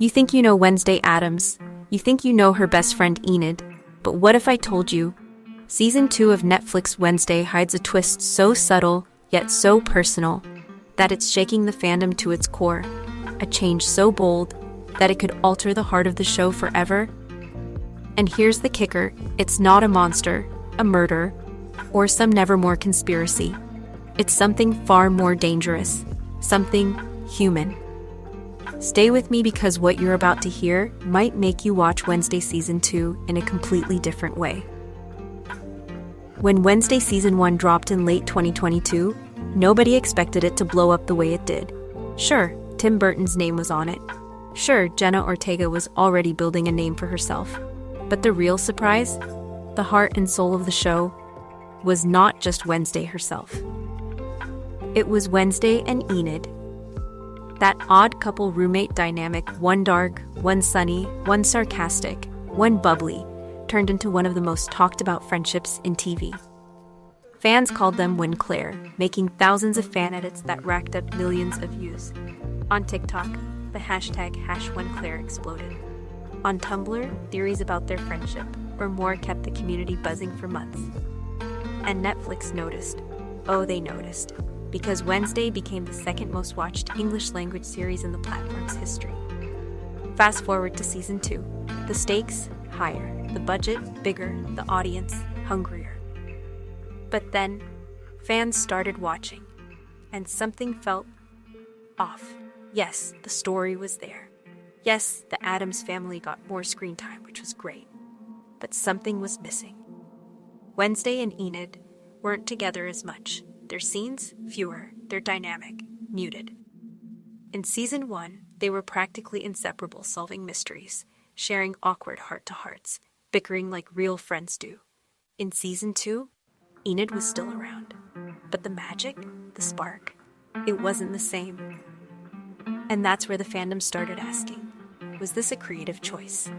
You think you know Wednesday Addams. You think you know her best friend Enid. But what if I told you? Season 2 of Netflix Wednesday hides a twist so subtle, yet so personal, that it's shaking the fandom to its core. A change so bold that it could alter the heart of the show forever. And here's the kicker, it's not a monster, a murder, or some nevermore conspiracy. It's something far more dangerous, something human. Stay with me because what you're about to hear might make you watch Wednesday Season 2 in a completely different way. When Wednesday Season 1 dropped in late 2022, nobody expected it to blow up the way it did. Sure, Tim Burton's name was on it. Sure, Jenna Ortega was already building a name for herself. But the real surprise, the heart and soul of the show, was not just Wednesday herself. It was Wednesday and Enid. That odd couple roommate dynamic, one dark, one sunny, one sarcastic, one bubbly, turned into one of the most talked about friendships in TV. Fans called them Wenclair, making thousands of fan edits that racked up millions of views. On TikTok, the hashtag #Wenclair exploded. On Tumblr, theories about their friendship or more kept the community buzzing for months. And Netflix noticed. Oh, they noticed. Because Wednesday became the second most watched English language series in the platform's history. Fast forward to Season 2. The stakes, higher. The budget, bigger. The audience, hungrier. But then, fans started watching. And something felt off. Yes, the story was there. Yes, the Addams family got more screen time, which was great. But something was missing. Wednesday and Enid weren't together as much. Their scenes, fewer. Their dynamic, muted. In Season 1, they were practically inseparable, solving mysteries, sharing awkward heart-to-hearts, bickering like real friends do. In Season 2, Enid was still around. But the magic, the spark, it wasn't the same. And that's where the fandom started asking, was this a creative choice?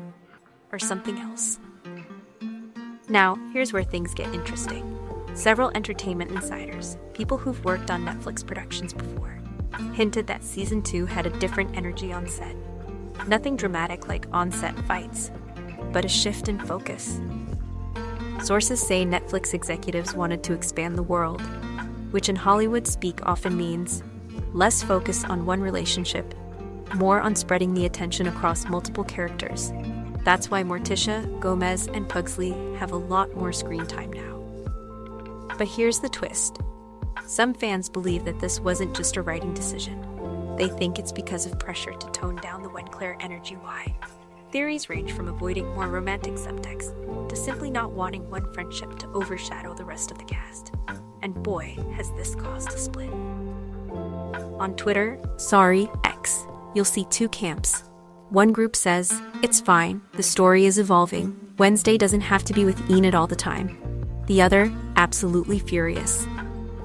Or something else? Now, here's where things get interesting. Several entertainment insiders, people who've worked on Netflix productions before, hinted that Season 2 had a different energy on set. Nothing dramatic like on-set fights, but a shift in focus. Sources say Netflix executives wanted to expand the world, which in Hollywood speak often means less focus on one relationship, more on spreading the attention across multiple characters. That's why Morticia, Gomez, and Pugsley have a lot more screen time now. But here's the twist. Some fans believe that this wasn't just a writing decision. They think it's because of pressure to tone down the Wenclair energy. Why? Theories range from avoiding more romantic subtext to simply not wanting one friendship to overshadow the rest of the cast. And boy, has this caused a split. On Twitter, X, you'll see two camps. One group says, it's fine, the story is evolving, Wednesday doesn't have to be with Enid all the time. The other, absolutely furious.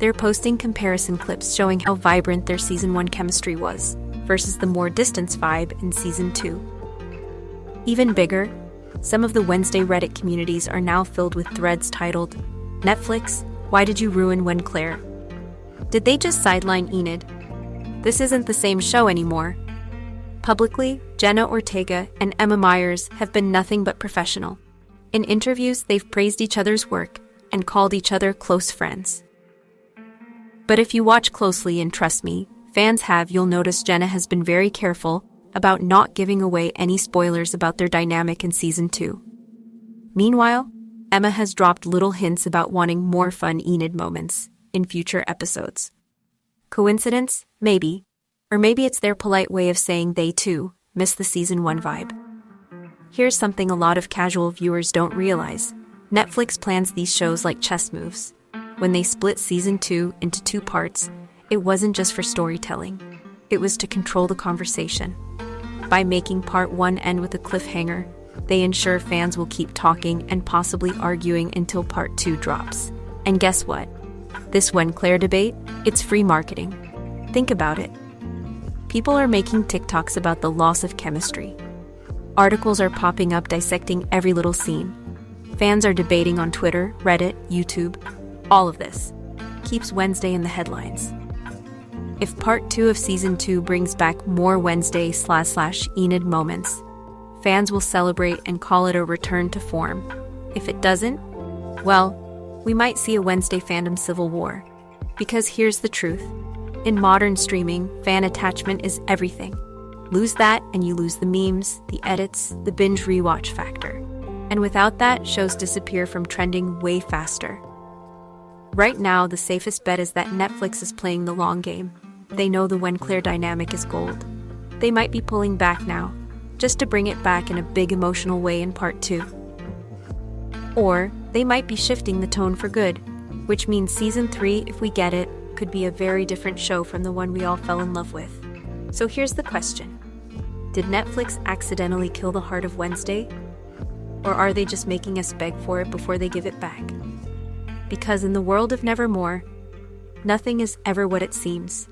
They're posting comparison clips showing how vibrant their Season 1 chemistry was, versus the more distant vibe in Season 2. Even bigger, some of the Wednesday Reddit communities are now filled with threads titled, Netflix, why did you ruin Wenclair? Did they just sideline Enid? This isn't the same show anymore. Publicly, Jenna Ortega and Emma Myers have been nothing but professional. In interviews, they've praised each other's work and called each other close friends. But if you watch closely, and trust me, fans have, you'll notice Jenna has been very careful about not giving away any spoilers about their dynamic in Season 2. Meanwhile, Emma has dropped little hints about wanting more fun Enid moments in future episodes. Coincidence? Maybe. Or maybe it's their polite way of saying they, too, miss the Season 1 vibe. Here's something a lot of casual viewers don't realize. Netflix plans these shows like chess moves. When they split Season 2 into 2 parts, it wasn't just for storytelling. It was to control the conversation. By making Part 1 end with a cliffhanger, they ensure fans will keep talking and possibly arguing until Part 2 drops. And guess what? This Wenclair debate, it's free marketing. Think about it. People are making TikToks about the loss of chemistry. Articles are popping up dissecting every little scene. Fans are debating on Twitter, Reddit, YouTube. All of this keeps Wednesday in the headlines. If part 2 of season 2 brings back more Wednesday/Enid moments, fans will celebrate and call it a return to form. If it doesn't, well, we might see a Wednesday fandom civil war. Because here's the truth. In modern streaming, fan attachment is everything. Lose that and you lose the memes, the edits, the binge rewatch factor. And without that, shows disappear from trending way faster. Right now, the safest bet is that Netflix is playing the long game. They know the Wenclair dynamic is gold. They might be pulling back now, just to bring it back in a big emotional way in part 2. Or they might be shifting the tone for good, which means season 3, if we get it, could be a very different show from the one we all fell in love with. So here's the question. Did Netflix accidentally kill the heart of Wednesday? Or are they just making us beg for it before they give it back? Because in the world of Nevermore, nothing is ever what it seems.